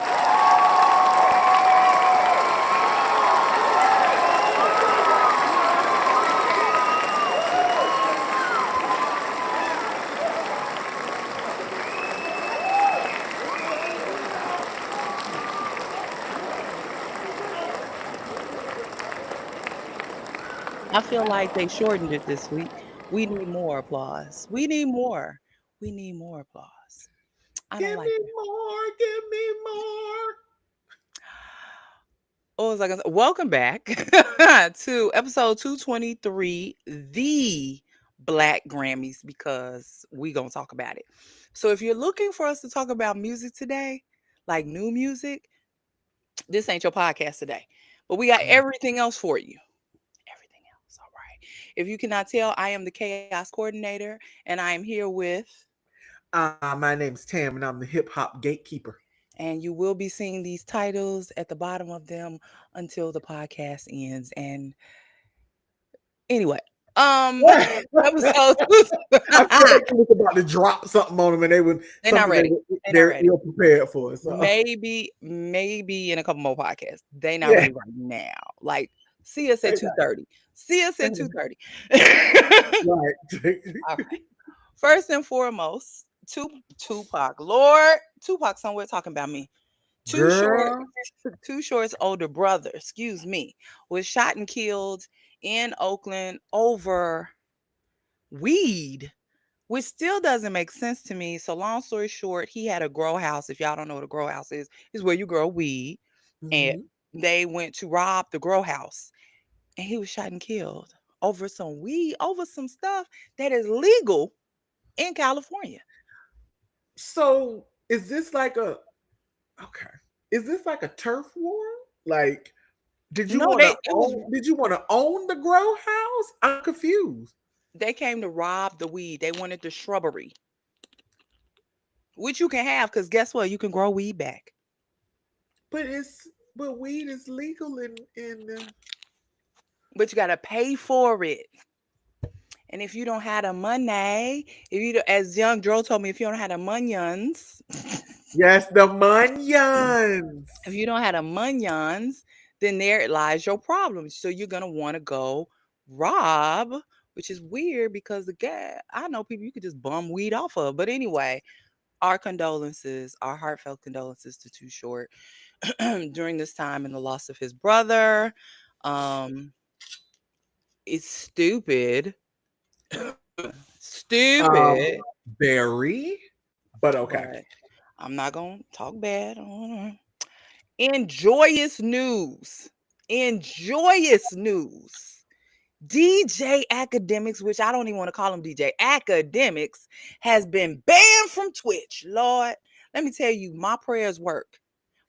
I feel like they shortened it this week. We need more applause. We need more. We need more applause. I don't Give like me it. more. Give me more. Oh, it's like welcome back to episode 223, the Black Grammys, because we gonna talk about it. So if you're looking for us to talk about music today, like new music, this ain't your podcast today. But we got everything else for you. Everything else. All right. If you cannot tell, I am the chaos coordinator and I am here with, My name's Tam, and I'm the hip hop gatekeeper. and you will be seeing these titles at the bottom of them until the podcast ends. And anyway, episode I feel like you was about to drop something on them, and they would they're not something ready. They're not they're ready. ill prepared for. So Maybe in a couple more podcasts. They not yeah, ready right now. Like, see us at 2:30. See us at 2:30. right. All right. First and foremost, Tupac. Lord, Tupac somewhere talking about me. Too short, Girl, Too Short's older brother, excuse me, was shot and killed in Oakland over weed, which still doesn't make sense to me. So long story short, he had a grow house. If y'all don't know what a grow house is where you grow weed. And hmm they went to rob the grow house and he was shot and killed over some weed, over some stuff that is legal in California. So is this like a okay? Is this like a turf war? Like, did you No, want to they it was own? Did you want to own the grow house? I'm confused. they came to rob the weed. They wanted the shrubbery, which you can have because guess what? You can grow weed back. But weed is legal But you gotta pay for it. And if you don't have the money, if you don't, as young Dro told me, if you don't have the munions, yes, the Munions. if you don't have the munions, then there lies your problem. So you're gonna want to go rob, which is weird because the guy I know people you could just bum weed off of. But anyway, our condolences, our heartfelt condolences to Too Short during this time and the loss of his brother. Um, it's stupid, Um, stupid, Berry, but okay. but I'm not gonna talk bad on her. In joyous news, in joyous news, DJ Academics, which I don't even want to call him DJ Academics, has been banned from Twitch. Lord, let me tell you, my prayers work.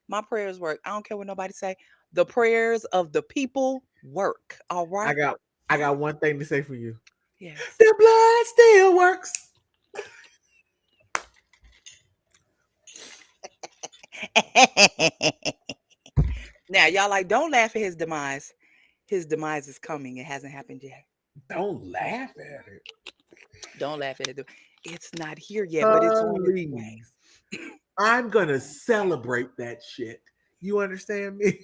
My prayers work. I don't care what nobody say. The prayers of the people work. All I right. got I got one thing to say for you. Yes. The blood still works. Now, y'all like, don't laugh at his demise. His demise is coming. It hasn't happened yet. Don't laugh at it. Don't laugh at it. It's not here yet, but it's on its way. Please. I'm gonna celebrate that shit. You understand me?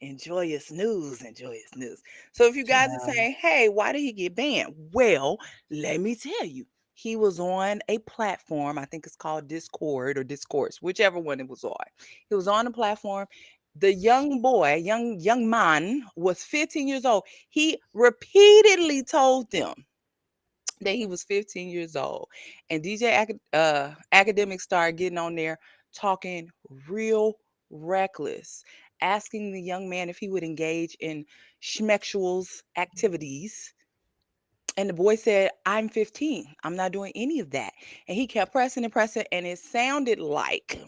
And joyous news and joyous news. So if you guys are saying, hey, why did he get banned? Well, let me tell you. He was on a platform, I think it's called Discord or Discourse, whichever one it was on. He was on a platform. The young boy, young man was 15 years old. He repeatedly told them that he was 15 years old. And Academic started getting on there talking real reckless, asking the young man if he would engage in schmexuals activities. And the boy said, I'm 15. I'm not doing any of that. And he kept pressing and pressing, and it sounded like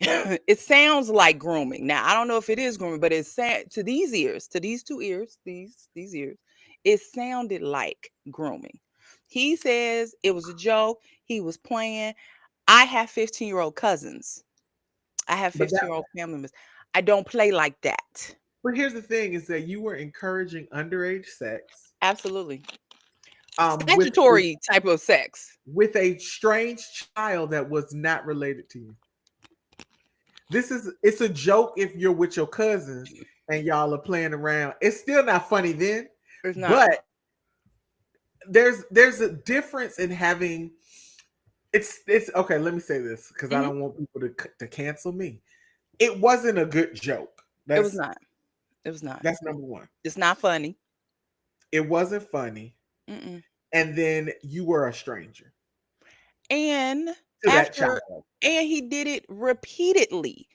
it sounds like grooming. Now, I don't know if it is grooming, but it said to these ears, to these two ears, these ears, it sounded like grooming. He says it was a joke. He was playing. I have 15-year-old cousins. I have But that 15-year-old family members. I don't play like that. but here's the thing is that you were encouraging underage sex Absolutely. with Statutory type of sex. a strange child that was not related to you. it's a joke if you're with your cousins and y'all are playing around. It's still not funny then, It's not. but there's a difference in having it's okay. Let me say this because I Mhm. don't want people to cancel me. It wasn't a good joke. It was not. It was not. That's number one. It's not funny. It wasn't funny, Mm-mm. and then you were a stranger And to that after child. and he did it repeatedly.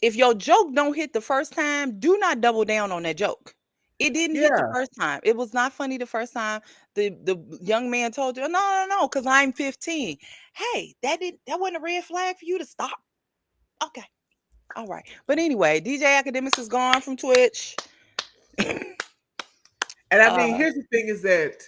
If your joke don't hit the first time, do not double down on that joke. It didn't hit the Yeah, first time. It was not funny the first time. The young man told you, no, because I'm 15. Hey, that wasn't a red flag for you to stop. Okay. All right. But anyway, DJ Academics is gone from Twitch. and I mean, uh here's the thing: is that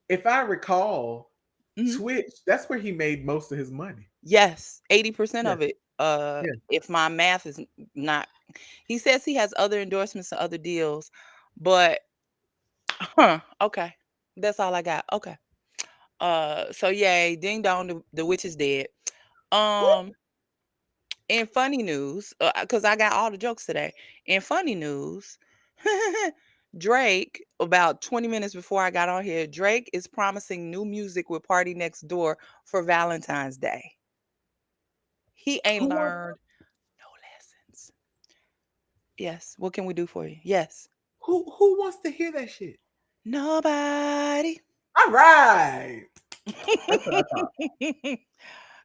if I recall, mhm. Twitch, that's where he made most of his money. Yes, 80% Yeah, of it. yeah. If my math is not, he says he has other endorsements and other deals, but okay. That's all I got. Okay. So yay, ding dong, the witch is dead. Um, in funny news, because I got all the jokes today. In funny news, Drake, about 20 minutes before I got on here, Drake is promising new music with Party Next Door for Valentine's Day. He ain't Who wants learned no lessons. Yes. What can we do for you? Yes. who wants to hear that shit? Nobody. All right. That's what I thought.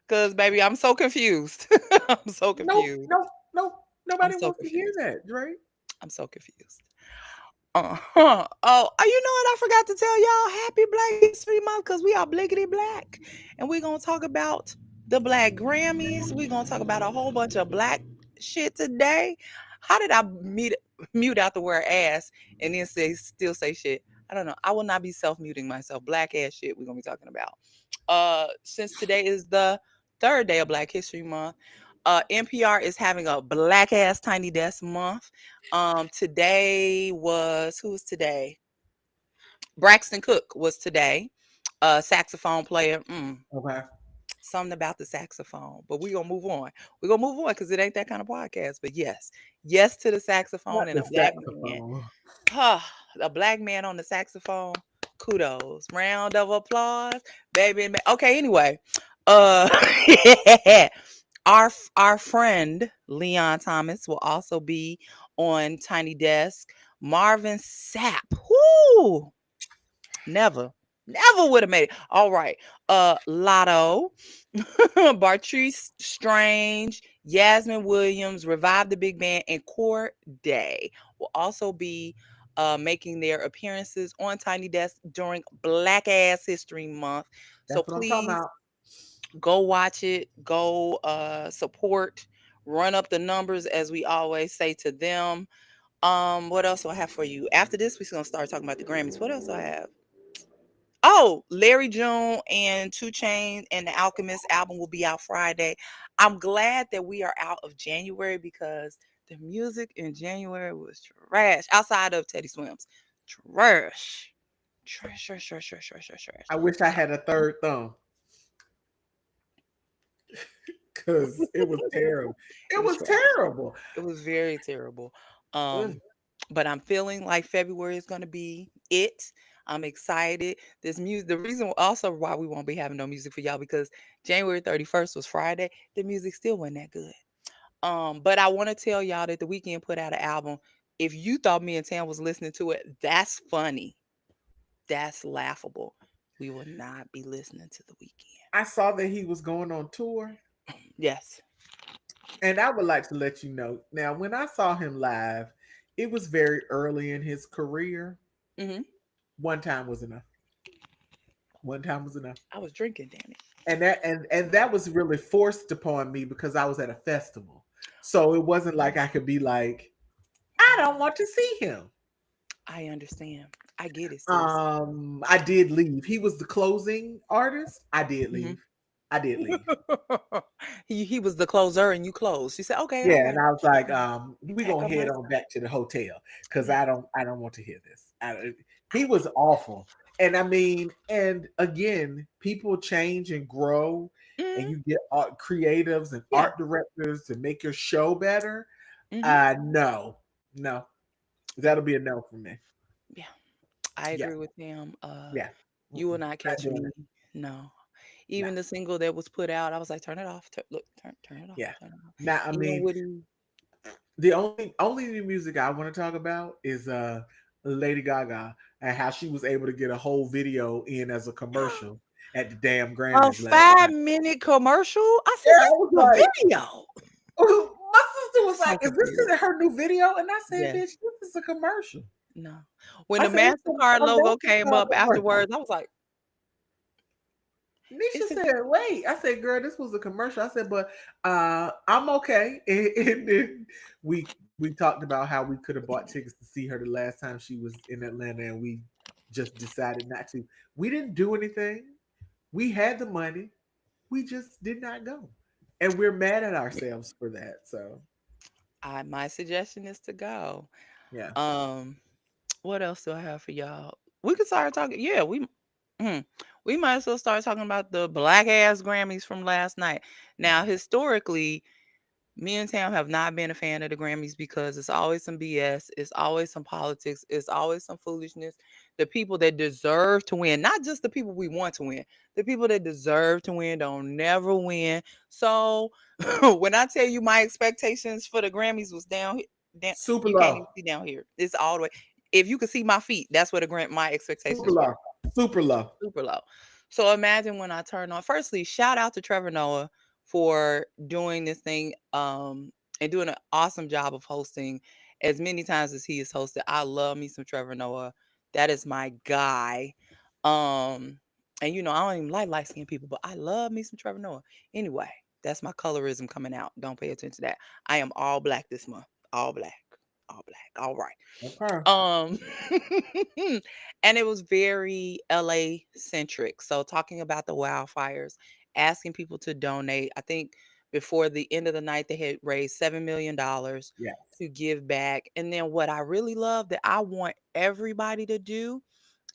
Cause baby, I'm so confused. I'm so Nope, confused. nope, nope. I'm Nobody so wants to hear confused. that, Drake. I'm so confused. You know what? I forgot to tell y'all Happy Black History Month because we are blickety black. And we're going to talk about the Black Grammys. We're going to talk about a whole bunch of black shit today. How did I mute out the word ass and then still say shit? I don't know. I will not be self muting myself. Black ass shit we're going to be talking about. Since today is the third day of Black History Month, NPR is having a Black Ass Tiny Desk Month. Today was who was today? Braxton Cook was today. Saxophone player. Okay. Something about the saxophone, but we're gonna move on. We're gonna move on because it ain't that kind of podcast. But yes to the saxophone Not and the a black man. saxophone. A black man on the saxophone. Kudos. Round of applause, baby. Okay, anyway. Uh our friend Leon Thomas will also be on Tiny Desk. Marvin Sapp. Whoo! Never would have made it. All right. Lotto, Bartrice Strange, Yasmin Williams, Revive the Big Band, and Core Day will also be making their appearances on Tiny Desk during Black Ass History Month. So That's what I'm talking please about. go watch it, go support, run up the numbers as we always say to them. What else do I have for you? After this, we're gonna start talking about the Grammys. What else do I have? Oh, Larry June and Two Chainz and the Alchemist album will be out Friday. I'm glad that we are out of January because the music in January was trash. Outside of Teddy Swims, trash, trash, trash, trash, trash, trash, trash, trash. I wish I had a third thumb because it was terrible. It It was was trash. terrible. It was very terrible. Ugh. But I'm feeling like February is gonna be it. I'm excited. This music, the reason also why we won't be having no music for y'all because January 31st was Friday. The music still wasn't that good. But I want to tell y'all that the weekend put out an album. If you thought me and Tam was listening to it, that's funny. That's laughable. We will not be listening to the weekend. I saw that he was going on tour, Yes. and I would like to let you know. Now, when I saw him live, it was very early in his career. Hmm. One time was enough. One time was enough. I was drinking, damn it. And that was really forced upon me because I was at a festival. So it wasn't like I could be like, I don't want to see him. I understand. I get it, sis. I did leave. He was the closing artist. I did Hmm. leave. I did leave. he was the closer and you closed. She said, okay, all Yeah, and right. I was like, we Pack gonna up my head on stuff. back to the hotel because Yeah, I don't want to hear this. He I was get awful, and I mean, and again, people change and grow, and Mhm. you get art creatives and Yeah. art directors to make your show better, Mhm. no, no, that'll be a no for me. Yeah. I Yeah, agree with him. yeah. You will Mm-mm, not not catch doing me. it. No. No. Even the single that was put out, I was like, turn it off. Look, turn it off. Yeah. Turn it off. Now, I Even mean, Woody. the only new music I want to talk about is Lady Gaga and how she was able to get a whole video in as a commercial at the damn A Grammys last night. 5-minute commercial? I Yeah, said, I "This was is a like, video." my sister was So like, "Is confused. this her new video?" And I said, Yes. "Bitch, this is a commercial." No. When I the said, "It's MasterCard a logo came Mastercard up commercial." afterwards, I was like, Nisha "It's a said, "Wait." I said, "Girl, this was a commercial." I said, "But I'm okay." And then we talked about how we could have bought tickets to see her the last time she was in Atlanta, and we just decided not to. We didn't do anything. We had the money. We just did not go, and we're mad at ourselves for that. So I my suggestion is to go." yeah, Um, what else do I have for y'all? We could start talking. Yeah, mm, we might as well start talking about the black ass Grammys from last night. Now, historically, me and Tam have not been a fan of the Grammys because it's always some BS, it's always some politics, it's always some foolishness. The people that deserve to win, not just the people we want to win, the people that deserve to win don't never win. So when I tell you my expectations for the Grammys was down, super you can't low, even see down here. It's all the way. If you could see my feet, that's what my super expectations were. low, super low. Super low. So imagine when I turn on. Firstly, shout out to Trevor Noah for doing this thing and doing an awesome job of hosting as many times as he has hosted. I love me some Trevor Noah. That is my guy. Um and I don't even like light skinned people, but I love me some Trevor Noah. Anyway, that's my colorism coming out. Don't pay attention to that. I am all black this month. All black. All black. All right. Okay. Um, and it was very LA centric. So talking about the wildfires, asking people to donate. I think before the end of the night, they had raised $7 million Yes. to give back. And then what I really love that I want everybody to do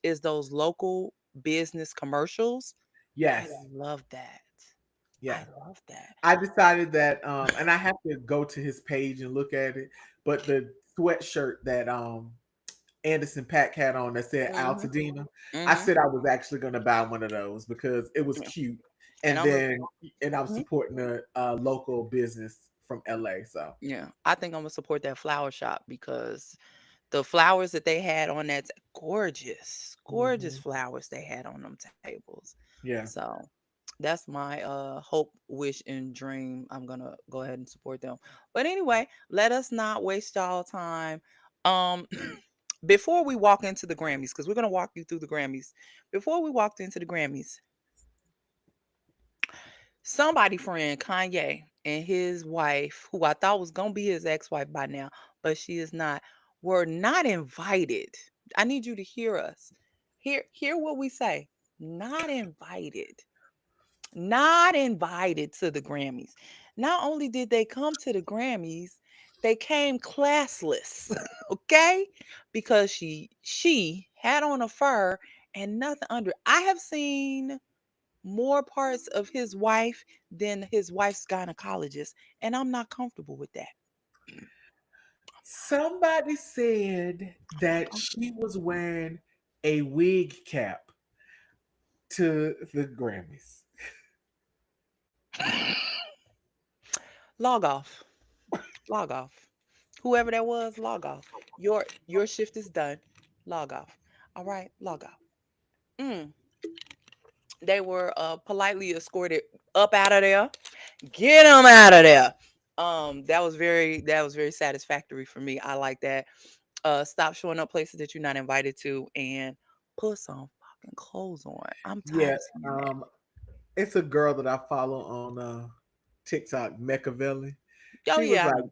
is those local business commercials. I Yes. love that. I Yeah. love that. I decided that, and I have to go to his page and look at it. But the sweatshirt that Anderson Pack had on that said Hmm. Altadena, I Hmm. said I was actually going to buy one of those because it was Yeah. cute, And and I'm a, then and I'm mhm, supporting a local business from LA. So yeah, I think I'm gonna support that flower shop because the flowers that they had on that gorgeous, gorgeous mhm. flowers they had on them tables. Yeah, So that's my hope, wish, and dream. I'm gonna go ahead and support them. But anyway, let us not waste y'all time. Um before we walk into the Grammys, because we're gonna walk you through the Grammys. Before we walked into the Grammys, somebody friend Kanye and his wife, who I thought was gonna be his ex-wife by now, but she is not, were not invited. I need you to hear us. Hear what we say. Not invited. Not invited to the Grammys. Not only did they come to the Grammys, they came classless. Okay? Because she had on a fur and nothing under. I have seen more parts of his wife than his wife's gynecologist, and I'm not comfortable with that. somebody said I'm not that she comfortable. was wearing a wig cap to the Grammys. Log off. Log off. Whoever that was, log off. Your shift is done. Log off. All right, log off. Mm. They were politely escorted up out of there. Get them out of there. That was very satisfactory for me. I like that. Stop showing up places that you're not invited to and put some fucking clothes on. I'm tired Yeah, of seeing that. um, it's a girl that I follow on TikTok, Meccavelli. Oh She was yeah, I like, know.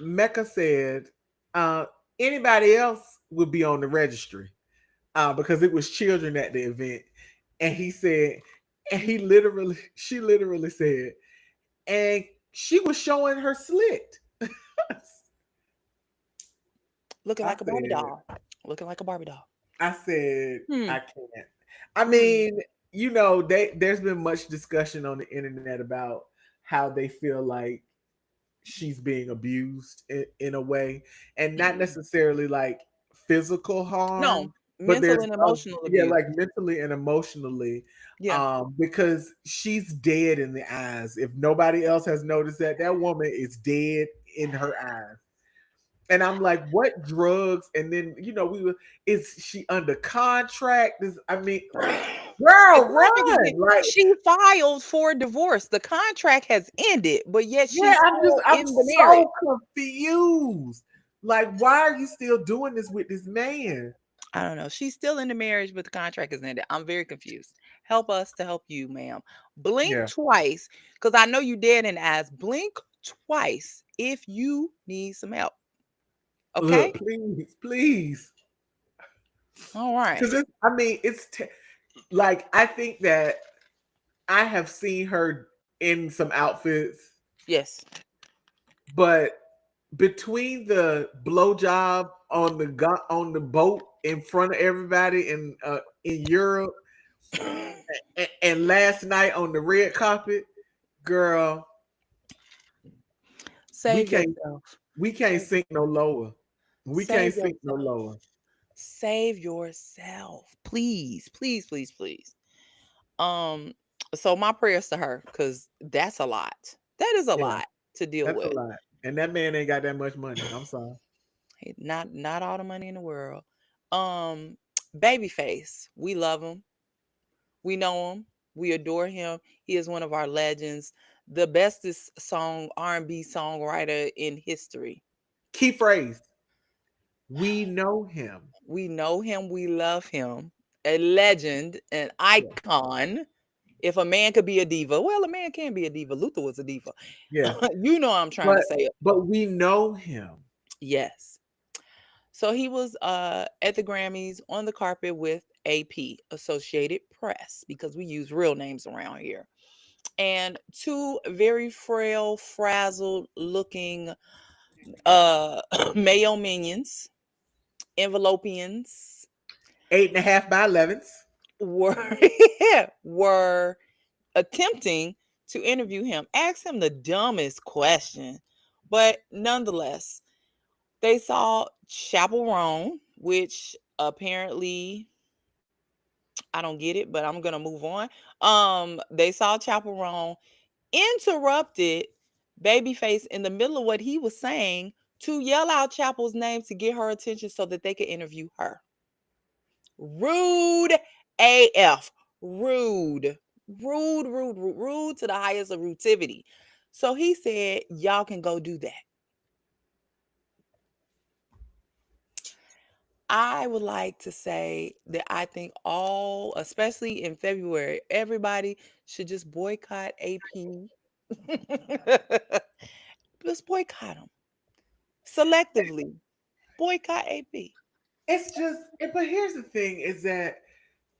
Mecca said, uh, anybody else would be on the registry because it was children at the event. And he said, and she literally said, and she was showing her slit. Looking I like a Barbie said, doll. Looking like a Barbie doll. I said, Hmm. I can't. I Hmm. mean, there's been much discussion on the internet about how they feel like she's being abused in a way, and not Mm. necessarily like physical harm, No, but mental there's and emotional yeah, abuse. like mentally and emotionally, Yeah. because she's dead in the eyes. If nobody else has noticed that woman is dead in her eyes. And I'm like, what drugs? And then we were, is she under contract? I mean, The girl, contract is run! in, Like, she filed for divorce. The contract has ended, but yet yeah, she's still I'm in the marriage. so confused. Like, why are you still doing this with this man? I don't know. She's still in the marriage, but the contract is ended. I'm very confused. Help us to help you, ma'am. Blink Yeah. twice, because I know you dead in the eyes. Blink twice if you need some help. Okay? Look, please, please. All right. Because I mean, like, I think that I have seen her in some outfits, Yes. but between the blowjob on the boat in front of everybody in Europe, and last night on the red carpet, girl, we Save can't yourself. we can't Save, sink no lower. We can't save sink no yourself. lower. Save yourself. Please, please, please, please. Um, so my prayers to her, because that's a lot. That is a Yeah, lot to deal that's a with. lot. And that man ain't got that much money. I'm sorry. Hey, not all the money in the world. Um, Babyface, we love him. We know him. We adore him. He is one of our legends, the bestest song R&B songwriter in history. Key phrase. We know him. We know him. We love him. A legend, an Yeah. icon. If a man could be a diva, well, a man can be a diva. Luther was a diva. Yeah. You know what I'm trying But to say. but we know him. Yes. So he was at the Grammys on the carpet with AP, Associated Press, because we use real names around here. And two very frail, frazzled looking male minions, envelopians, 8.5 by 11s. were were attempting to interview him, ask him the dumbest question. But nonetheless, they saw Chaperone, which apparently I don't get it, but I'm gonna move on. They saw Chaperone, interrupted Babyface in the middle of what he was saying to yell out Chapel's name to get her attention so that they could interview her. Rude AF. Rude. Rude, rude, rude, rude to the highest of rutivity. So he said, y'all can go do that. I would like to say that I think all, especially in February, everybody should just boycott AP. Just boycott them selectively. Boycott AP. It's just, but here's the thing is that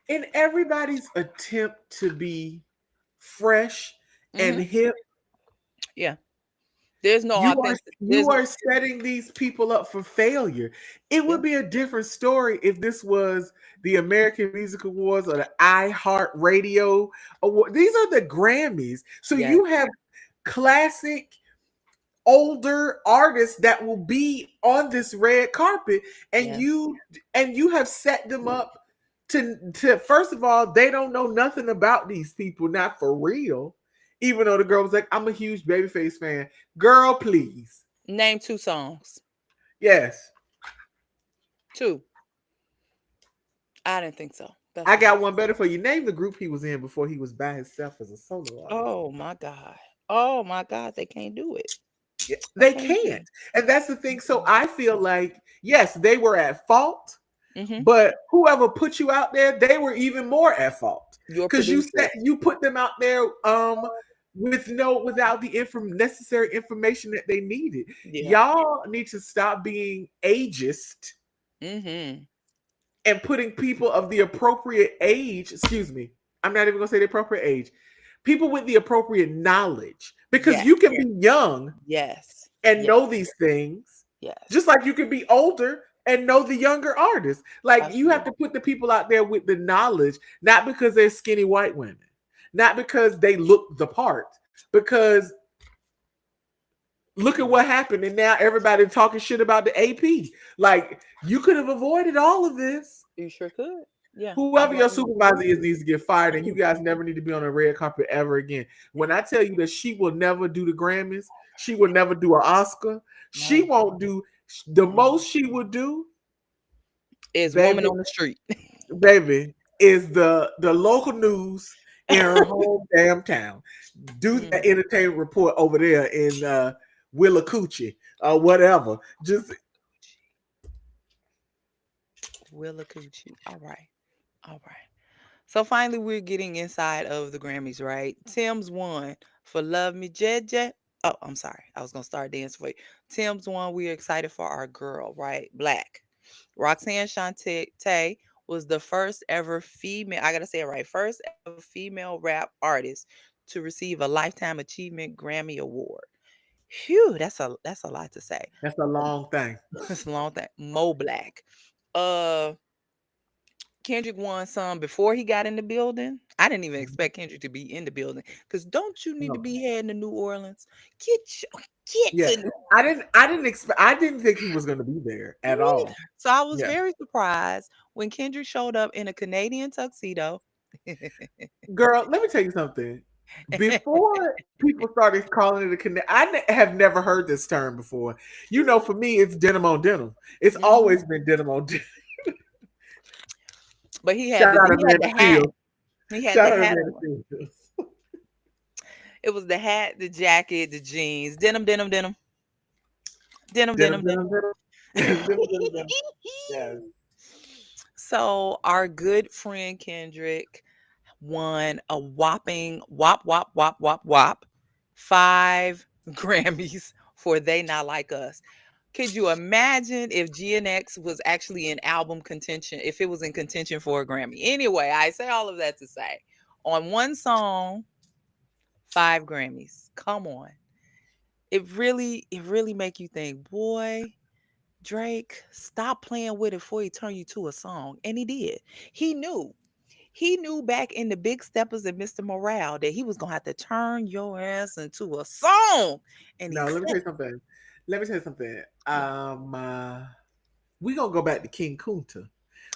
in everybody's attempt to be fresh and Hmm. hip, Yeah. There's no you are authentic. you There's no. are setting these people up for failure. It Yeah. would be a different story if this was the American Music Awards or the iHeart Radio Award. These are the Grammys. So Yes. you have classic older artists that will be on this red carpet, and Yeah. you have set them up to first of all, they don't know nothing about these people, not for real. Even though the girl was like, I'm a huge Babyface fan. Girl, please. Name two songs. Yes. Two. I didn't think so. That's I all. got one better for you. Name the group he was in before he was by himself as a solo artist. Oh my God. Oh my God. They can't do it. Yeah, They they can't do can't. it. And that's the thing. So I feel like, yes, they were at fault. Mm-hmm. But whoever put you out there, they were even more at fault Your because producer. you put them out there without the necessary information that they needed. Yeah. Y'all need to stop being ageist Mm-hmm. and putting people of the appropriate age. Excuse me, I'm not even gonna say the appropriate age. People with the appropriate knowledge, because Yes. you can be young Yes. and Yes. know these things, Yes. just like you can be older and know the younger artists. Like you have Absolutely. to put the people out there with the knowledge, not because they're skinny white women, not because they look the part, because look at what happened, and now everybody talking shit about the AP. Like you could have avoided all of this. You sure could. Yeah, I Whoever your blame supervisor is needs to get fired, and you guys never need to be on a red carpet ever again. When I tell you that she will never do the Grammys, she will never do an Oscar. She no. won't do the Mhm. most she would do, Is woman baby. on the street. Baby, is the local news in her home damn town. Do that Mhm. entertainment report over there in Willacoochee or whatever. Just Willa Coochie. All right. All right. So finally, we're getting inside of the Grammys, right? Tim's won for "Love Me, Jeje." Oh, I'm sorry. I was gonna start dancing for you. Tim's won. We're excited for our girl, right? Black. Roxanne Shante was the first ever female. I gotta say it right. First ever female rap artist to receive a Lifetime Achievement Grammy Award. Phew, that's a lot to say. that's a long thing. It's a long thing. Mo Black. Uh Kendrick won some before he got in the building. I didn't even expect Kendrick to be in the building. Cause don't you need to No. be heading to New Orleans? Get get Yeah. to New I didn't think he was gonna be there Me at neither. all. So I was Yeah. very surprised when Kendrick showed up in a Canadian tuxedo. Girl, let me tell you something. Before people started calling it a connect, have never heard this term before. You know, for me, it's denim on denim. It's Mhm. always been denim on denim. But he had Shout the out he had Amanda the hat. Fields. He had Shout the out hat Amanda on. Fields. It was the hat, the jacket, the jeans, denim, denim, denim, denim, Denim, denim, denim, denim. denim. Denim, denim, denim. Yes. So our good friend Kendrick won a whopping whop whop whop whop whop 5 Grammys for "They Not Like Us." Could you imagine if GNX was actually in album contention, if it was in contention for a Grammy? Anyway, I say all of that to say, on one song, 5 Grammys. Come on. It really make you think, boy, Drake, stop playing with it before he turn you to a song. And he did. He knew. He knew back in the Big Steppers and Mr. Morale that he was gonna have to turn your ass into a song. And he No, let me tell said, you something. Let me tell you something. yeah. We gonna go back to King Kunta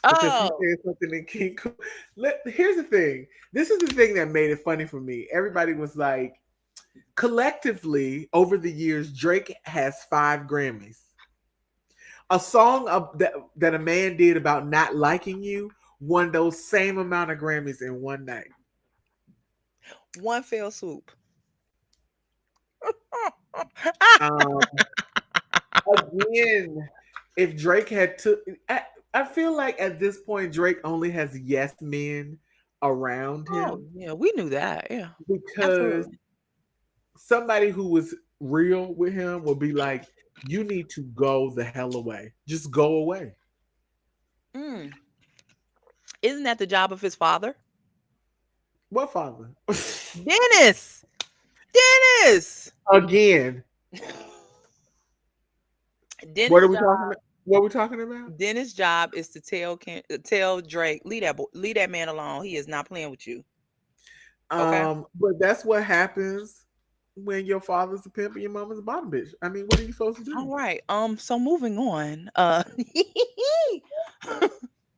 because he Oh, said something in King Kunta. Here's the thing. This is the thing that made it funny for me. Everybody was like, collectively over the years, Drake has 5 Grammys. A song that a man did about not liking you won those same amount of Grammys in one night. one fell swoop. Um, Again, if Drake had to, I feel like at this point Drake only has yes men around Oh, him yeah, we knew that. Yeah, because absolutely. somebody who was real with him will be like, "You need to go the hell away. Just go away." Mm. Isn't that the job of his father? What father? Dennis. Dennis. Again, what Dennis' are we talking job. about? What are we talking about? Dennis' job is to tell Drake, leave that man alone. He is not playing with you. Okay. But that's what happens when your father's a pimp and your mama's a bottom bitch. I mean, what are you supposed to All do? right. So moving on.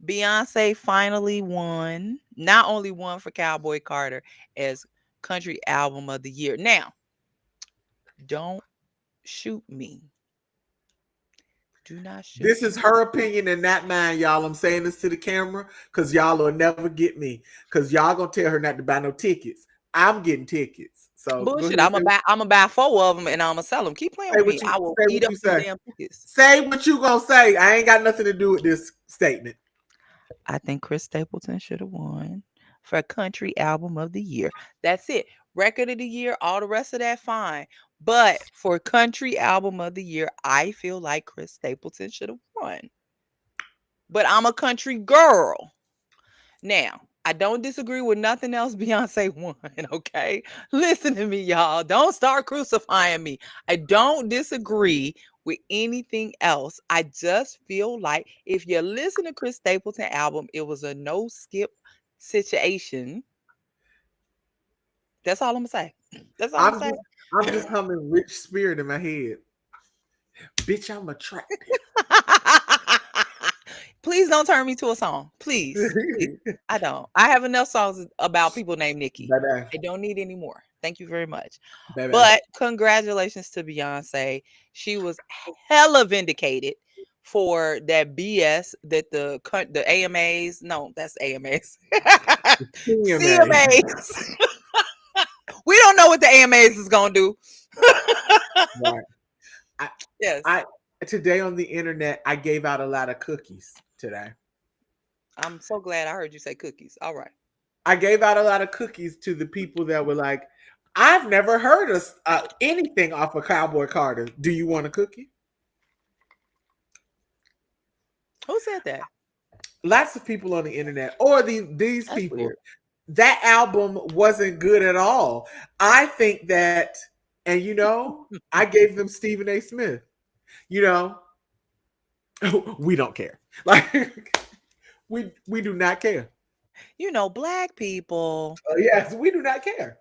Beyonce finally won. Not only won for Cowboy Carter as Country Album of the Year. Now, don't shoot me. Do not shoot This is me. her opinion and not mine, y'all. I'm saying this to the camera because y'all will never get me. Because y'all gonna tell her not to buy no tickets. I'm getting tickets. So go Bullshit. ahead, I'm gonna buy 4 of them and I'm gonna sell them. Keep playing say with what me. you I will say. eat What up you them say. damn tickets. Say what you gonna say. I ain't got nothing to do with this statement. I think Chris Stapleton should have won for Country Album of the Year. That's it. Record of the Year, all the rest of that, fine. But for Country Album of the Year, I feel like Chris Stapleton should have won. But I'm a country girl. Now, I don't disagree with nothing else Beyonce won, okay? Listen to me, y'all. Don't start crucifying me. I don't disagree with anything else. I just feel like if you listen to Chris Stapleton album, it was a no skip situation. That's all I'm gonna say. That's all I'm I'm saying. just I'm just humming Rich Spirit in my head. Bitch, I'm attractive. Please don't turn me to a song. Please. Please. I don't. I have enough songs about people named Nikki. Bye I don't need any more. Thank you very much. bye. But congratulations to Beyonce. She was hella vindicated for that BS that the AMAs, no, that's AMAs. CMA. CMAs. We don't know what the AMAs is going to do. Right. I, Yes. I today on the internet, I gave out a lot of cookies today. I'm so glad I heard you say cookies. All right. I gave out a lot of cookies to the people that were like, I've never heard of anything off of Cowboy Carter. Do you want a cookie? Who said that? Lots of people on the internet, or these That's people. weird. That album wasn't good at all. I think that, and I gave them Stephen A. Smith. You know, we don't care. Like we do not care. Black people. Yes, we do not care.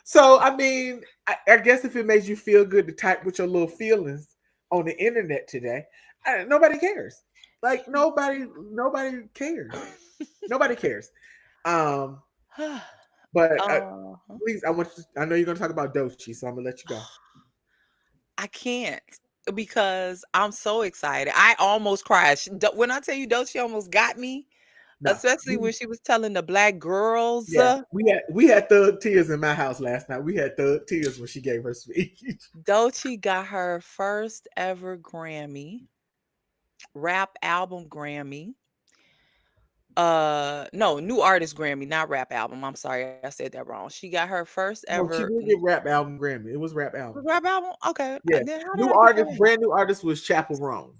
So I mean, I guess if it makes you feel good to type with your little feelings on the internet today, nobody cares. Like nobody cares. Nobody cares. Um, but uh, please, I know you're gonna talk about Dochi, so I'm gonna let you go. I can't because I'm so excited. I almost cried. When I tell you, Doechii almost got me, No, especially when she was telling the black girls. yeah, we had thug tears in my house last night. We had thug tears when she gave her speech. Doechii got her first ever Grammy, rap album Grammy. No, new artist Grammy, not rap album. I'm sorry, I said that wrong. She got her first No, she ever did get rap album Grammy. It was rap album. rap album. Okay, Yeah, then how did new I get artist, that? brand new artist was Chapel Roan.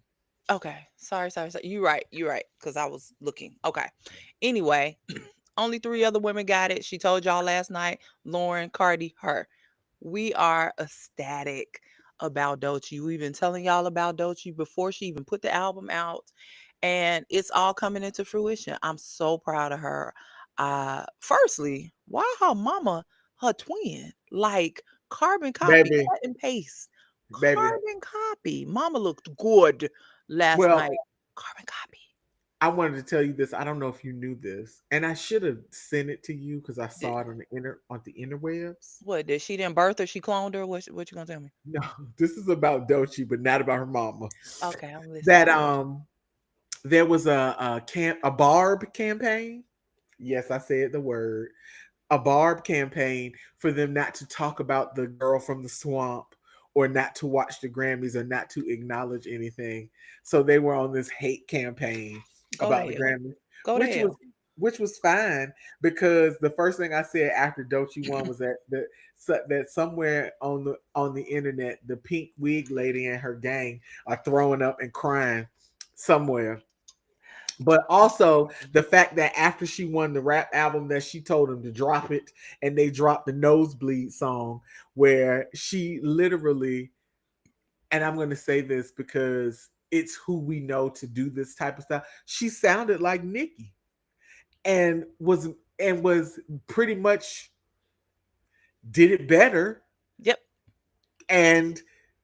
Okay, sorry. You're right. You're right. Because I was looking. Okay. Anyway, only three other women got it. She told y'all last night. Lauren, Cardi, her. We are ecstatic about Doechii. We've been telling y'all about Doechii before she even put the album out, and it's all coming into fruition. I'm so proud of her. Firstly, why her mama, her twin, like carbon copy, Baby, cut and paste, baby. carbon copy. Mama looked good last Well, night. Carbon copy. I wanted to tell you this. I don't know if you knew this, and I should have sent it to you because I Did, saw it on the interwebs. what did she didn't birth her? She cloned her. What you gonna tell me? No, this is about Dochi, but not about her mama. Okay, I'm listening. That there was a Barb campaign. Yes, I said the word. A Barb campaign for them not to talk about the girl from the swamp or not to watch the Grammys or not to acknowledge anything. So they were on this hate campaign Go to about the hell. Grammys, Go to which was hell. which was fine because the first thing I said after Doechii won was that somewhere on the internet the pink wig lady and her gang are throwing up and crying somewhere, but also the fact that after she won the rap album that she told them to drop it and they dropped the Nosebleed song where she literally, and I'm going to say this because it's who we know to do this type of stuff, she sounded like Nicki and was pretty much did it better Yep. and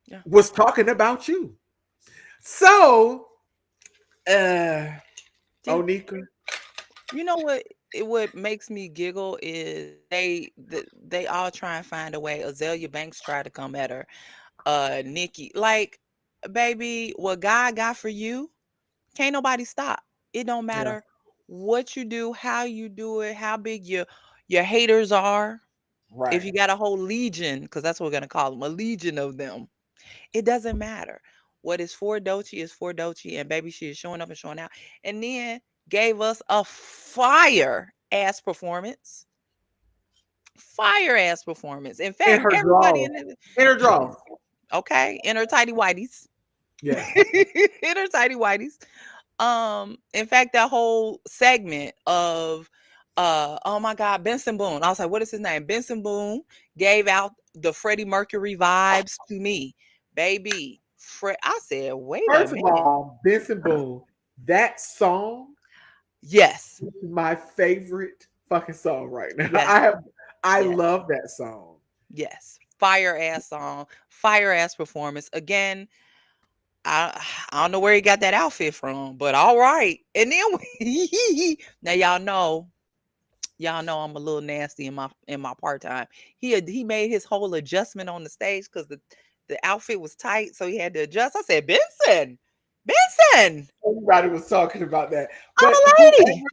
Yeah. was talking about you. So uh Yeah. Onika, You know what makes me giggle is they all try and find a way. Azalea Banks tried to come at her. Nikki, like, baby, what God got for you, can't nobody stop. It don't yeah, matter what you do, how you do it, how big your haters are. If right. you got a whole legion, because that's what we're gonna call them, a legion of them, it doesn't matter. What is for Doechii is for Doechii, and baby, she is showing up and showing out. And then gave us a fire ass performance. Fire ass performance. In In fact, her everybody draws. in the In her draws. okay, in her tidy whities. Yes. In her tidy whities. In fact, that whole segment of oh my God, Benson Boone. I was like, what is his name? Benson Boone gave out the Freddie Mercury vibes to me. Baby. I said, wait a First of minute. all, Benson Boone, that song Yes. is my favorite fucking song right now. Yes. I Yes. love that song. Yes. Fire ass song, fire ass performance. Again, I I don't know where he got that outfit from, but all right. And then now y'all know I'm a little nasty in my part time. He made his whole adjustment on the stage because the outfit was tight, so he had to adjust. I said, Benson, Everybody was talking about that. I'm But a lady.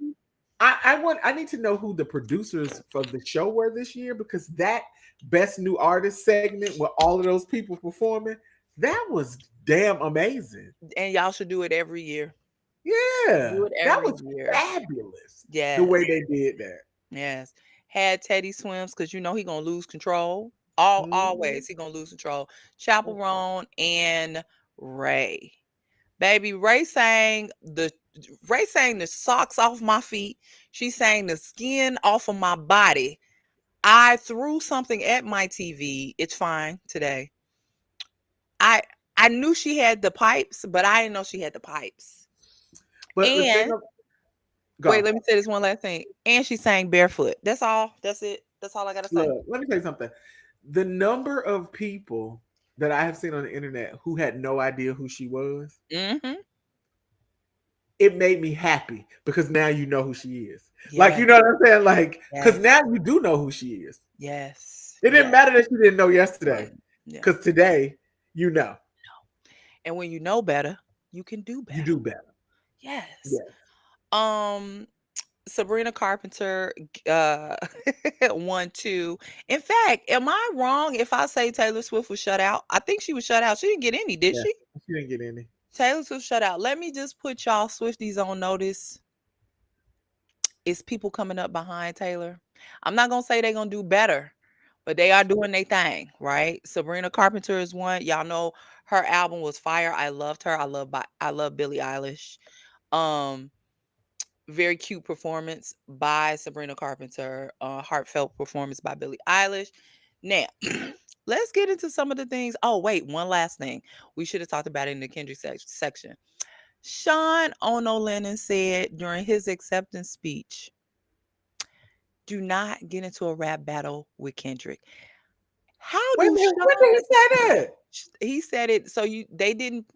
whoever I need to know who the producers of the show were this year because that best new artist segment with all of those people performing, that was damn amazing. And y'all should do it every year. Yeah, Do it that every was year. fabulous the Yes, way they did that. yes. Had Teddy Swims because he gonna lose control. Mhm. Always he gonna lose control. Chaperone and Ray. Baby, Ray sang the socks off my feet. She sang the skin off of my body. I threw something at my TV. It's fine today. I I knew she had the pipes, but I didn't know she had the pipes. But the thing And of wait, go let me say this one last thing. And she sang barefoot. That's all. That's it. That's all I gotta say. look, let me tell you something. The number of people that I have seen on the internet who had no idea who she was, Mm-hmm. it made me happy because now you know who she is. Like, Yes, you know what I'm saying? Like, because yes, now you do know who she is. yes, It didn't yes. matter that you didn't know yesterday, Yeah. because today you know. And when you know better, you can do You better. do better. Yes. Yeah. Um, Sabrina Carpenter, uh, won two. In fact, am I wrong if I say Taylor Swift was shut out? I think she was shut out. She didn't get any, did Yeah. she? She didn't get any. Taylor Swift shut out. Let me just put y'all Swifties on notice. It's people coming up behind Taylor. I'm not gonna say they're gonna do better, but they are doing their thing, right? Sabrina Carpenter is one. Y'all know her album was fire. I loved her. I love Billie Eilish. Um, Very cute performance by Sabrina Carpenter, heartfelt performance by Billie Eilish. Now, let's get into some of the things. Oh, wait, one last thing. We should have talked about it in the Kendrick section. Sean Ono Lennon said during his acceptance speech, do not get into a rap battle with Kendrick. How Wait a do minute. When Sean did he say that? he said it so you they didn't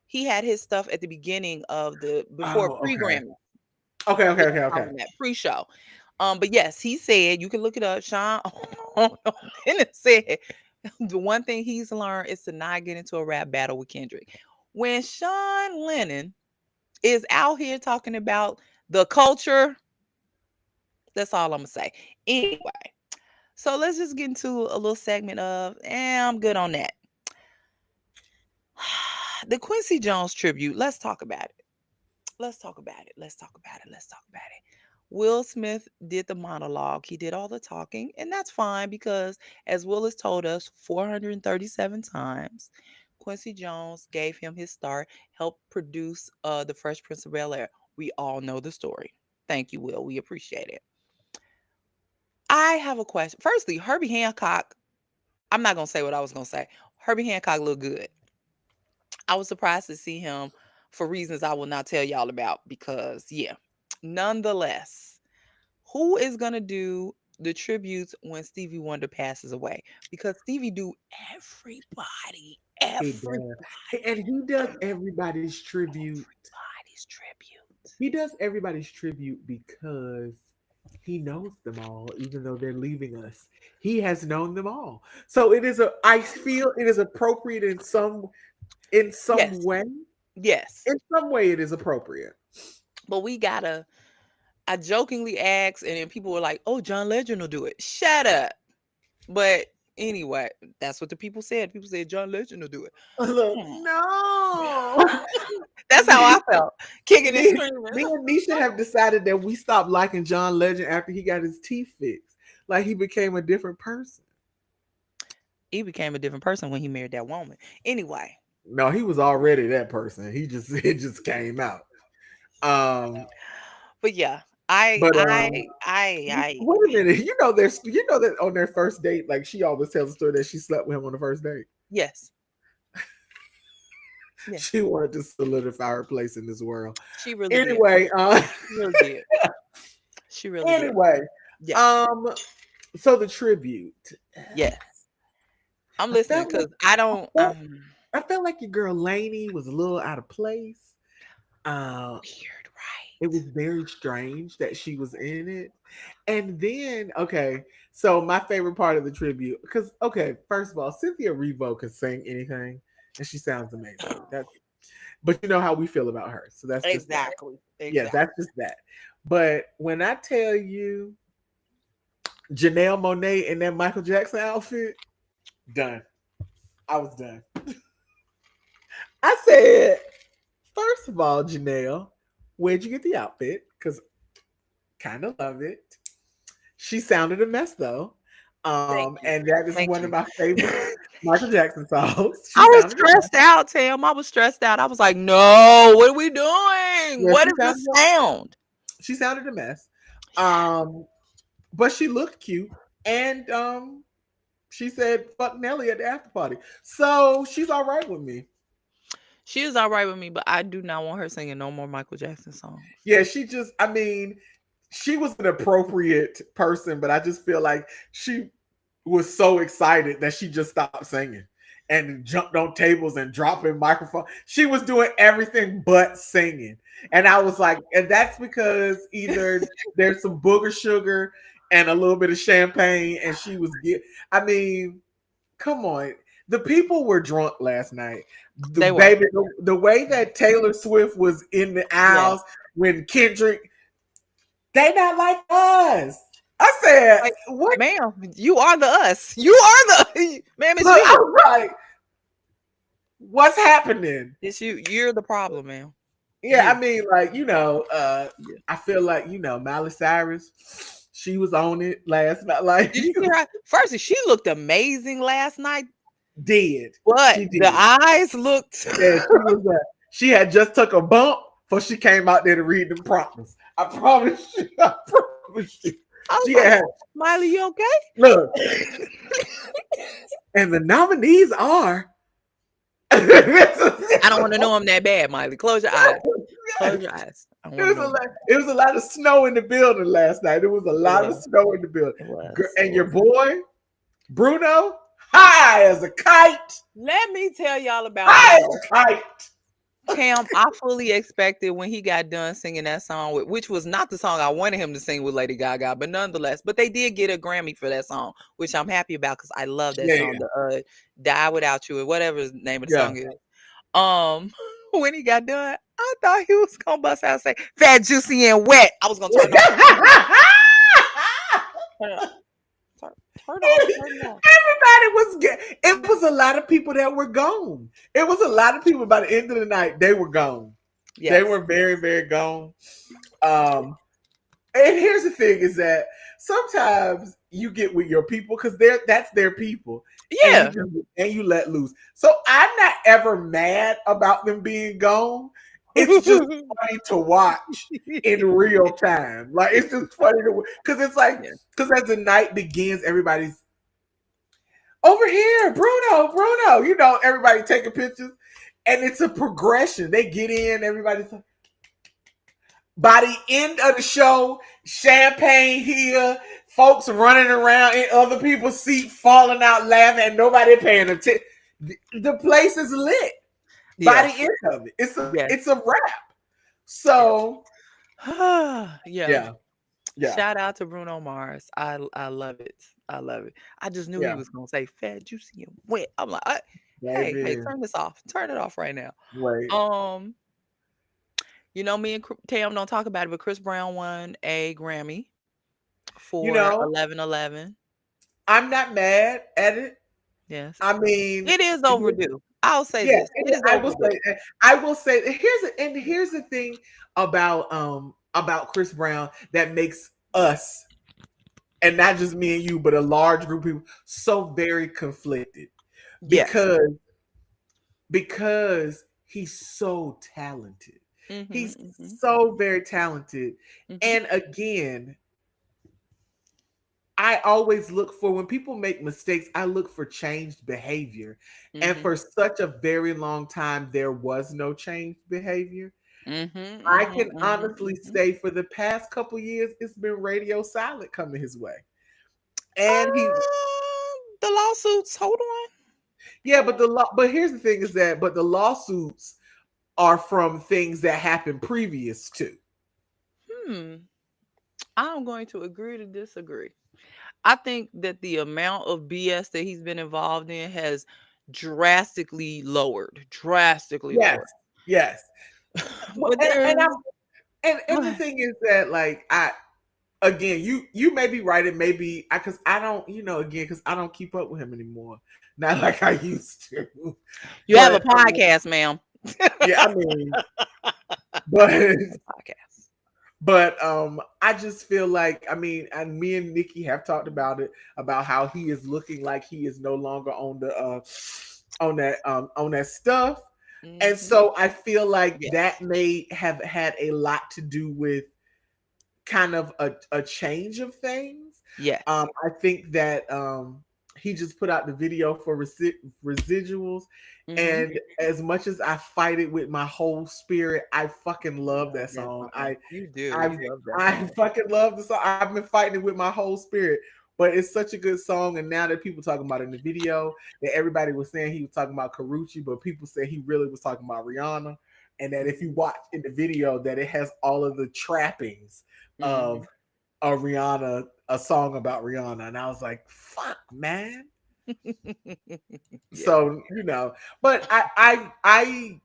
he had his stuff at the beginning of the before Oh, okay. pre-Grammy. Okay, okay, They okay, call okay. him that pre-show. But yes, he said you can look it up. Sean Bennett said the one thing he's learned is to not get into a rap battle with Kendrick. When Sean Lennon is out here talking about the culture, that's all I'm gonna say. Anyway, so let's just get into a little segment of, I'm good on that. The Quincy Jones tribute. Let's talk about it. Let's talk about it. Let's talk about it. Let's talk about it. Will Smith did the monologue. He did all the talking, and that's fine because, as Will has told us 437 times, Quincy Jones gave him his start, helped produce The Fresh Prince of Bel Air. We all know the story. Thank you, Will. We appreciate it. I have a question. Firstly, Herbie Hancock, I'm not going to say what I was going to say. Herbie Hancock looked good. I was surprised to see him for reasons I will not tell y'all about because, yeah. Nonetheless, who is going to do the tributes when Stevie Wonder passes away? Because Stevie do everybody, He everybody, does. And he does everybody's tribute. everybody's tribute. He does everybody's tribute because he knows them all, even though they're leaving us. He has known them all. So I feel it is appropriate in some Yes, way. yes. In some way it is appropriate. But I jokingly asked, and then people were like, oh, John Legend will do it. Shut up. But anyway, that's what the people said. People said John Legend will do it. Look, Hmm. no. That's how I felt. Kicking and me, screaming. me and Nisha have decided that we stopped liking John Legend after he got his teeth fixed. Like he became a different person. He became a different person when he married that woman. Anyway, No, he was already that person. He just it just came out. Um, but yeah, I but I I wait a minute. You know that on their first date, like she always tells the story that she slept with him on the first date. yes. Yeah, She wanted to solidify her place in this world. she really did. Anyway, She really did. She really did. anyway, Yeah, um, so the tribute. yeah. I'm I listening felt like because I I don't. felt I felt like your girl Lainey was a little out of place. Uh, Weird, it was right? very strange that she was in it. And then, okay, so my favorite part of the tribute, because okay, first of all, Cynthia Revo can sing anything, and she sounds amazing. That's but you know how we feel about her, so that's just that. Exactly. Yeah, that's Exactly. just that. But when I tell you Janelle Monáe in that Michael Jackson outfit, done. I was done. I said, first of all, Janelle, where'd you get the outfit? Because kind of love it. She sounded a mess though. Thank you. And that is Thank one of you. my favorite Michael Jackson songs. She I was sounded a mess. stressed out, Tim. I was stressed out. I was like, no, what are we doing? Yeah, What is the sound? she sounded a mess. Um, but she looked cute. And she said fuck Nelly at the after party. So she's all right with me. She is all right with me, but I do not want her singing no more Michael Jackson songs. Yeah, she just I mean, she was an appropriate person, but I just feel like she was so excited that she just stopped singing and jumped on tables and dropping microphone. She was doing everything but singing. And I was like, and that's because either there's some booger sugar and a little bit of champagne, and she was I mean, come on. The people were drunk last night. The They were. baby, the way that Taylor Swift was in the Yeah. aisles when Kendrick, they not like us. I said, Like, what? ma'am, you are the us. You are the ma'am, it's Look, I you. was like, what's happening? It's you. You're the problem, ma'am. Yeah, I You. mean, like, Yeah. I feel like, Miley Cyrus, she was on it last night. Like, Did you see her? First, she looked amazing last night, did. but She the did. eyes looked Yeah, she had just took a bump before she came out there to read them prompters. I promise you. I promise you. I was She like, had Miley, you look, okay? and the nominees are I don't want to know him that bad, Miley. Close your eyes. Close your eyes. I don't It want was to know him. it was a lot of snow in the building last night. There was a It lot of was. snow in the building. It was. And It your was. boy, Bruno, high as a kite. Let me tell y'all about High as Bruno. a kite. Tam, I fully expected when he got done singing that song, which was not the song I wanted him to sing with Lady Gaga, but nonetheless, but they did get a Grammy for that song, which I'm happy about because I love that Yeah, song, the "Die Without You" or whatever the name of the yeah. song is. When he got done, I thought he was gonna bust out and say "Fat, Juicy, and Wet." I was gonna turn off the TV. Turn it off. Turn, turn off. Turn it off. Everybody was it was a lot of people that were gone. It was a lot of people by the end of the night, they were gone. They Yes. were very, very gone. Um, and here's the thing is that sometimes you get with your people because that's their people, and Yeah. you let loose. So I'm not ever mad about them being gone. It's just funny to watch in real time. Like it's just funny to because it's like Yeah. because as the night begins, everybody's over here, Bruno, Bruno. Everybody taking pictures, and it's a progression. They get in, everybody's like, by the end of the show, champagne here, folks running around in other people's seat, falling out laughing, and nobody paying attention. The place is lit by Yes. the end of it. Yes. It's a wrap. Yes. So Yeah. yeah, yeah, Shout out to Bruno Mars. I love it. I love it. I just knew he yeah, was gonna say fat, juicy, and wet. I'm like, hey, baby. turn this off. Turn it off right now. Wait, Um, me and Tam don't talk about it, but Chris Brown won a Grammy you for know, 11:11. I'm not mad at it. Yes, I mean, it is overdue. I'll say yeah, this: it is I will overdue. say. I will say. Here's the thing about Chris Brown that makes us, and not just me and you, but a large group of people, so very conflicted Yes. because he's so talented. Mm-hmm. He's Mm-hmm. so very talented, Mm-hmm. and again, I always look for when people make mistakes, I look for changed behavior. And Mhm. for such a very long time, there was no changed behavior. Mhm. I Mhm. can Mhm. honestly Mhm. say for the past couple years, it's been radio silent coming his way. And he, The lawsuits. Hold on. yeah, but but here's the thing is that, but the lawsuits are from things that happened previous to. Hmm. I'm going to agree to disagree. I think that the amount of BS that he's been involved in has drastically lowered. Drastically Yes, lowered. yes. Well, But there's and the thing is that like I again you may be right. It may be because I don't again because I don't keep up with him anymore. Not like I used to. you have a But podcast, ma'am. yeah, I mean, but Podcast. I just feel like I mean, and me and Nikki have talked about it about how he is looking like he is no longer on the on that stuff. And Hmm. so I feel like that Yes. may have had a lot to do with kind of a change of things. Yes. I think that he just put out the video for residuals. Hmm. And as much as I fight it with my whole spirit, I fucking You love love that that song. song. You do. I You love that I song. fucking love the song. I've been fighting it with my whole spirit. But it's such a good song, and now that people talking about it in the video, that everybody was saying he was talking about Karuchi, but people say he really was talking about Rihanna, and that if you Hmm. watch in the video, that it has all of the trappings of Hmm. a Rihanna, a song about Rihanna, and I was like, "Fuck, man." Yeah. So but I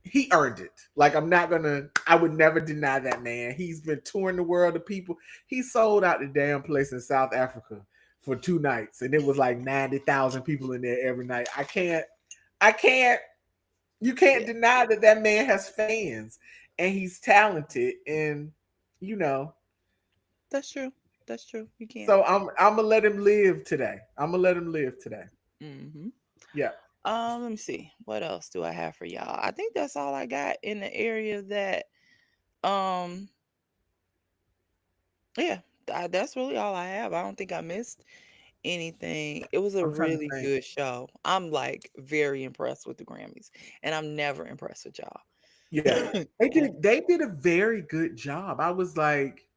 he earned it. Like I would never deny that man. He's been touring the world. The people he sold out the damn place in South Africa for 2 nights, and it was like 90,000 people in there every night. I can't. You can't Yeah. deny that that man has fans, and he's talented, and you know. That's true. That's true. You can't. So I'm gonna let him live today. I'm gonna let him live today. Hmm. Yeah, Let me see. What else do I have for y'all? I think that's all I got in the area that um yeah, that's really all I have. I don't think I missed anything. It was a I'm trying to really think. good show. I'm like very impressed with the Grammys, and I'm never impressed with Yeah, y'all. they And did. They did a very good job. I was like,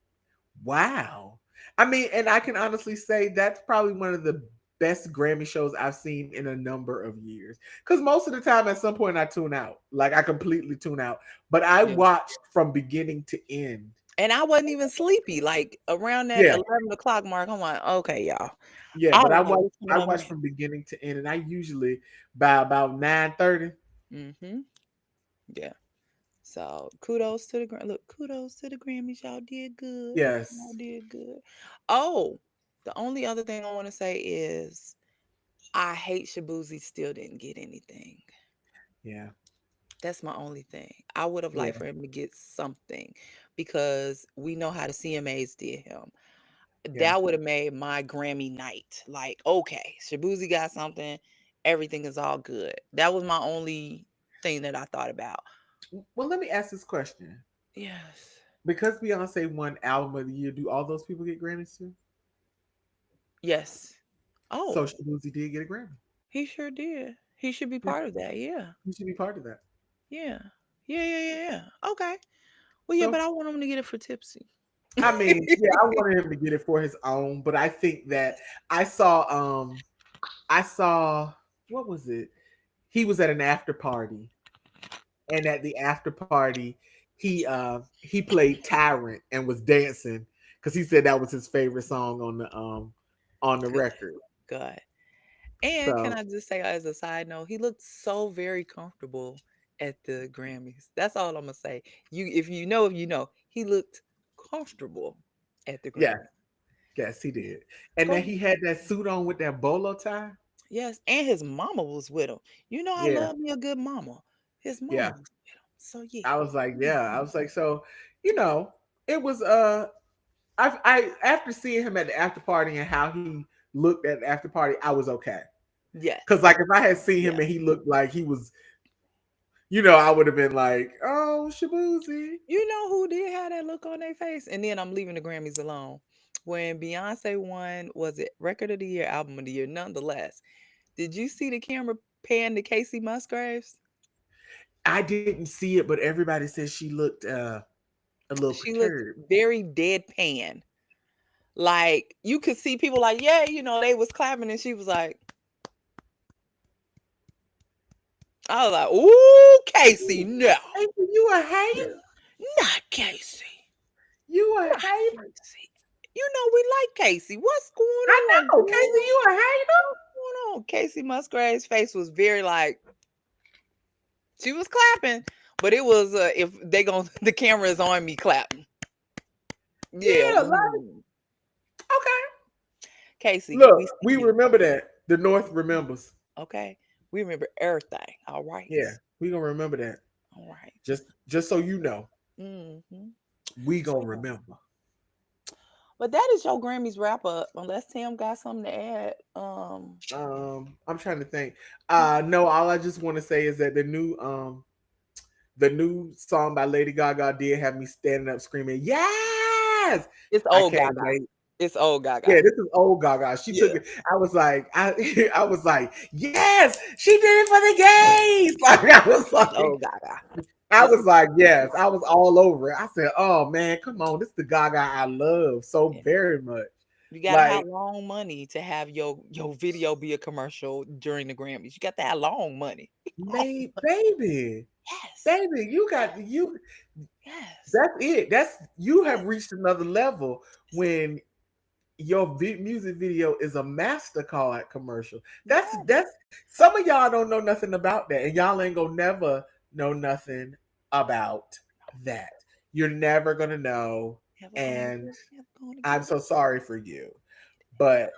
wow. I mean, and I can honestly say that's probably one of the best Grammy shows I've seen in a number of years. Because most of the time, at some point, I tune out. Like I completely tune out. But I yeah. watched from beginning to end. And I wasn't even sleepy. Like around that Yeah, 11 o'clock mark, I'm like, okay, y'all. yeah. I But was like, what's I coming on watched next? from beginning to end, and I usually by about 9:30. Mm-hmm. Yeah. So kudos to the look, kudos to the Grammys. Y'all did good. Y'all Yes. did good. Oh, the only other thing I want to say is I hate Shabuzi still didn't get anything. Yeah. That's my only thing. I would have liked Yeah. for him to get something because we know how the CMAs did him. Yeah. That would have made my Grammy night. Like, okay, Shabuzi got something, everything is all good. That was my only thing that I thought about. Well, let me ask this question. Yes. Because Beyonce won Album of the Year, do all those people get Grammys too? Yes. So Oh, Shabuzi did get a Grammy. he sure did. He should be Yeah, part of that. Yeah. he should be part of that. Yeah. Yeah, yeah, yeah, yeah. Okay. Well, yeah, So but I want him to get it for Tipsy. I mean, yeah, I wanted him to get it for his own, but I think that I saw I saw what was it? He was at an after party, and at the after party, he played Tyrant and was dancing because he said that was his favorite song on the Good. record. Good. And can So I just say as a side note, he looked so very comfortable at the Grammys. That's all I'm gonna say. If you know, you know, he looked comfortable at the yeah, Grammys. yes, he did. And then Go he had that suit on with that bolo tie. yes, and his mama was with him. You know I Yeah, love me a good mama. His mama yeah. was with him. So yeah. I was like, Yeah, yeah. I yeah. was like, so it was I after seeing him at the after party and how he looked at the after party, I was okay. Cause Yes. like if I had seen him Yeah. and he looked like he was, I would have been like, oh, Shabuzi. You know who did have that look on their face? And then I'm leaving the Grammys alone. when Beyonce won, was it Record of the Year, Album of the Year? Nonetheless, did you see the camera pan to Casey Musgraves? I didn't see it, but everybody says she looked a little She looked perturbed. very deadpan. Like you could see people like, yeah, they was clapping, and she was like, I was like, ooh, Casey, Ooh, no, Casey, you a hater? not Casey, You a not hater? Casey. We like Casey. What's going I on, know, Casey, girl? you a hater? What's going on? Casey Musgrave's face was very like she was clapping, but it was if they gon' the camera is on me clapping. Yeah. Yeah, okay. Casey, we Look, see we you. remember that. The North remembers. Okay. We remember everything. All right. Yeah, we gonna remember that. All right. Just so you know, Mm-hmm. we So gonna yeah. remember. But that is your Grammys wrap up. Unless Tim got something to add. I'm trying to think. No, all I just want to say is that the new song by Lady Gaga did have me standing up screaming, "Yes!" It's I old can't Gaga. wait. It's old Yeah, Gaga. this is old Gaga. She took Yeah. it. I was like, I was like, yes, she did it for the gays. It's old Gaga. I It's was like, yes, I was all over it. I said, oh man, come on, this is the Gaga I love so yeah. very much. You gotta Like, have long money to have your video be a commercial during the Grammys. You got to have long money. Long money. baby, Yes. baby, you got you. Yes. That's it. That's you Yes. have reached another level Yes. when your music video is a MasterCard commercial. Yes. That's some of y'all don't know nothing about that, and y'all ain't gonna never know nothing about that. You're never gonna know, Never gonna and get. Never gonna I'm get. so sorry for you. But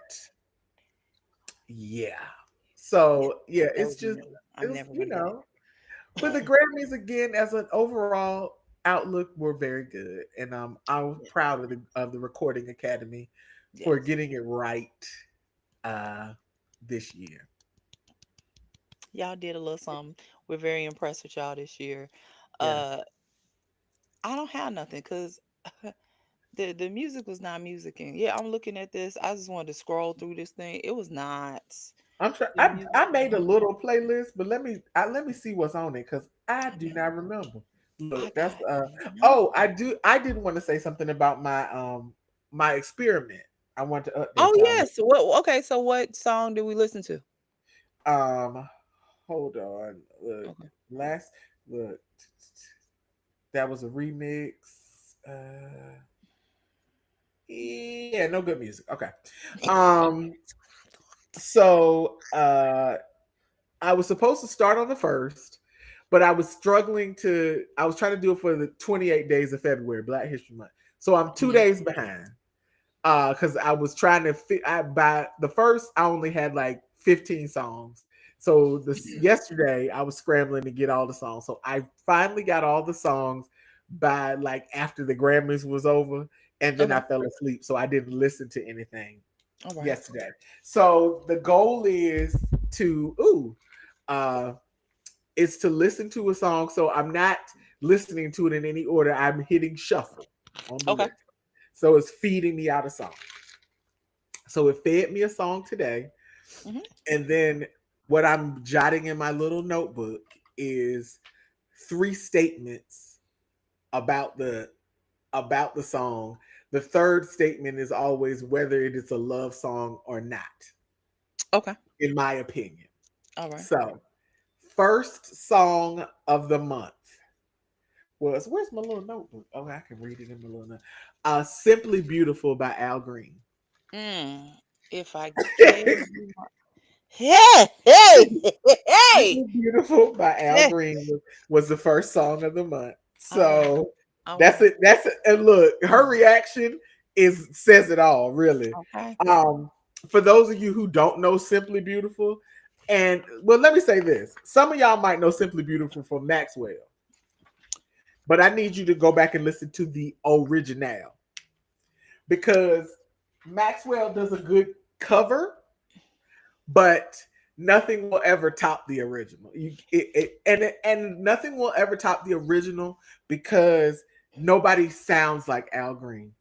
yeah, so yeah, That it's was just me. it I'm was never gonna get it. but the Grammys again as an overall outlook were very good, and I'm Yes. proud of the Recording Academy for Yes. getting it right uh this year. Y'all did a little something. We're very impressed with y'all this year. Yeah, Uh, I don't have nothing because the music was not music, and yeah, I'm looking at this. I just wanted to scroll through this thing. It was not. I'm sure The music I was made a not. little playlist, but let me see what's on it because I do Okay, not remember. I Look, that's got nothing. oh I did want to say something about my experiment. I want to Oh update y'all. yes. What? Okay. So what song did we listen to? Um, hold on. Look, Okay. last look, that was a remix. Uh, yeah, no good music. Okay. Um, so I was supposed to start on the first, but I was struggling to. I was trying to do it for the 28 days of February, Black History Month. So I'm 2 days behind. Because I was trying to fit. By the first, I only had like 15 songs. So this yesterday, I was scrambling to get all the songs. So I finally got all the songs by like after the Grammys was over, and then I Okay. fell asleep. So I didn't listen to anything All right. yesterday. So the goal to uh is to listen to a song. So I'm not listening to it in any order. I'm hitting shuffle on the Okay. record. So it's feeding me out a song. So it fed me a song today. Hmm. And then what I'm jotting in my little notebook is three statements about the song. The third statement is always whether it is a love song or not, Okay. in my opinion. All right. So, first song of the month was where's my little notebook? Oh, I can read it in my little note. Simply Beautiful by Al Green. Mm. If I gave you my hey hey hey Simply Beautiful by Al hey. Green was the first song of the month. All right. So All that's right. it. That's it. And look, her reaction is says it all, really. Okay. Um, for those of you who don't know Simply Beautiful, and well, let me say this: some of y'all might know Simply Beautiful from Maxwell, but I need you to go back and listen to the original because Maxwell does a good cover, but nothing will ever top the original. And nothing will ever top the original because nobody sounds like Al Green.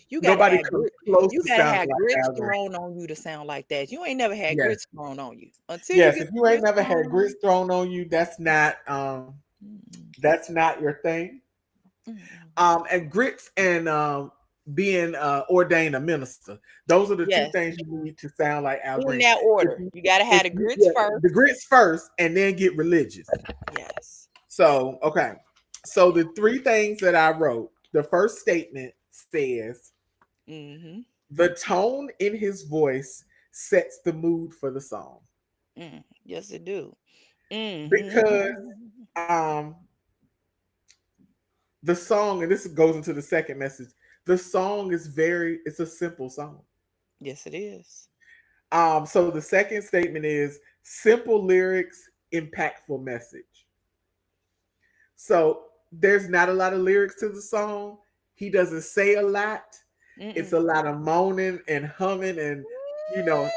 You gotta Nobody have comes grit. close You to gotta sounding have like grits Al Green. thrown on you to sound like that. You ain't never had Yes, grits thrown on you. Until you yes. get If some you ain't grits never thrown had on grits you. thrown on you, Mm-mm, that's not your thing. mm-mm. And grits and being ordained a minister. Those are the two Yes, things you need to sound like Al in Green. that If order. you, You gotta if have the you, grits yeah, first. the grits first, and then get religious. Yes. So okay, so the three things that I wrote. The first statement says Mm-hmm. the tone in his voice sets the mood for the song Yes, it do. Mm-hmm. because the song, and this goes into the second message. The song is it's a simple song. Yes, it is. So the second statement is simple lyrics, impactful message. So there's not a lot of lyrics to the song. He doesn't say a lot. It's Mm-mm. a lot of moaning and humming and you know,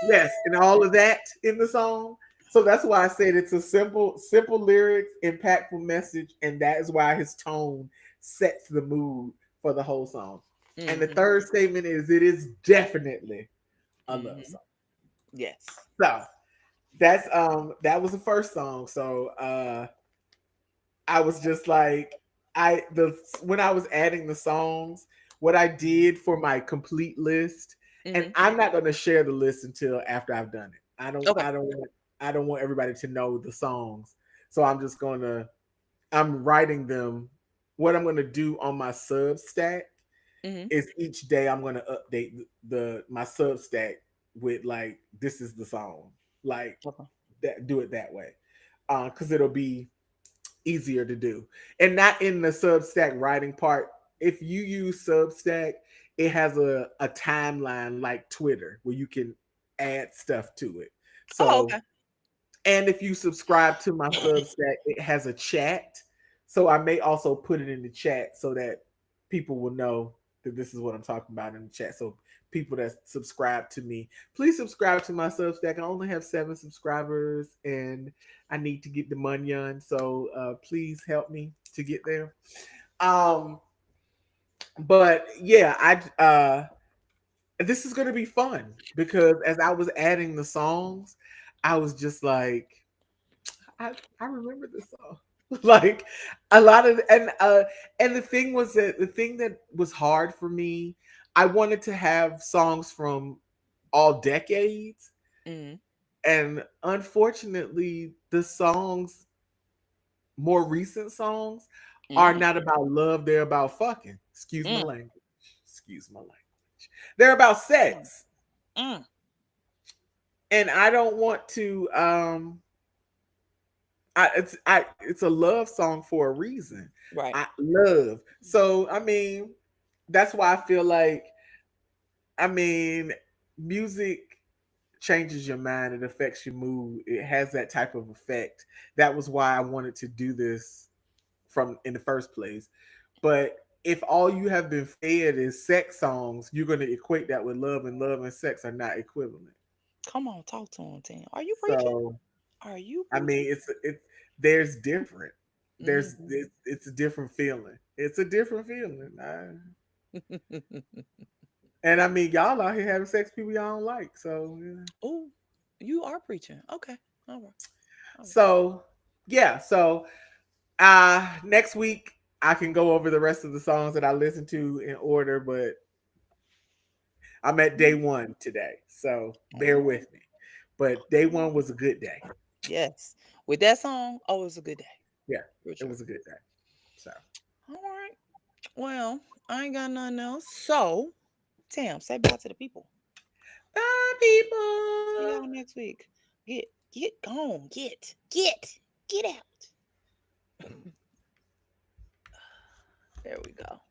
yes, and all of that in the song. So that's why I said it's a simple lyrics, impactful message, and that is why his tone sets the mood for the whole song. And the Mm-hmm. third statement is it is definitely a love Mm-hmm. song. Yes. So that was the first song. So I was just like when I was adding the songs, what I did for my complete list, and Mm-hmm. I'm not gonna share the list until after I've done it. Okay. I don't want everybody to know the songs. So I'm writing them. What I'm gonna do on my Substack Mm-hmm. is each day I'm gonna update my Substack with like this is the song. Like Okay. that do it that way. Because it'll be easier to do. And not in the Substack writing part. If you use Substack, it has a timeline like Twitter where you can add stuff to it. Oh, So, okay. and if you subscribe to my Substack, it has a chat. So I may also put it in the chat so that people will know that this is what I'm talking about in the chat. So people that subscribe to me, please subscribe to my Substack. I only have 7 subscribers and I need to get the money on. So please help me to get there. Um, but yeah, this is gonna be fun because as I was adding the songs, I was just like, I remember this song. Like a lot of and the thing was that the thing that was hard for me, I wanted to have songs from all decades, Mm-hmm. and unfortunately the songs, more recent songs, are Mm-hmm. not about love, they're about fucking. Excuse my Mm-hmm. language. Excuse my language. They're about sex. Mm-hmm. And I don't want to it's a love song for a reason. Right. I love. So I mean, that's why I feel like I mean, music changes your mind, it affects your mood. It has that type of effect. That was why I wanted to do this from in the first place. But if all you have been fed is sex songs, you're going to equate that with love, and love and sex are not equivalent. Come on, talk to him, Tim. Are you preaching? So Are you I preaching? mean, it's there's different. Mm-hmm. It's a different feeling. It's a different feeling. And I mean, y'all out here having sex with people y'all don't like. So yeah. Oh, you are preaching. Okay. All right. All right. So yeah. So next week I can go over the rest of the songs that I listened to in order, but I'm at day Mm. one today, so All bear right. with me. But day one was a good day. Yes. With that song, oh, it's a good day. Yeah, For it sure. was a good day. So All right. Well, I ain't got nothing else. So, Tim, say bye to the people. bye, See people. y'all next week. Get gone. Get out. There we go.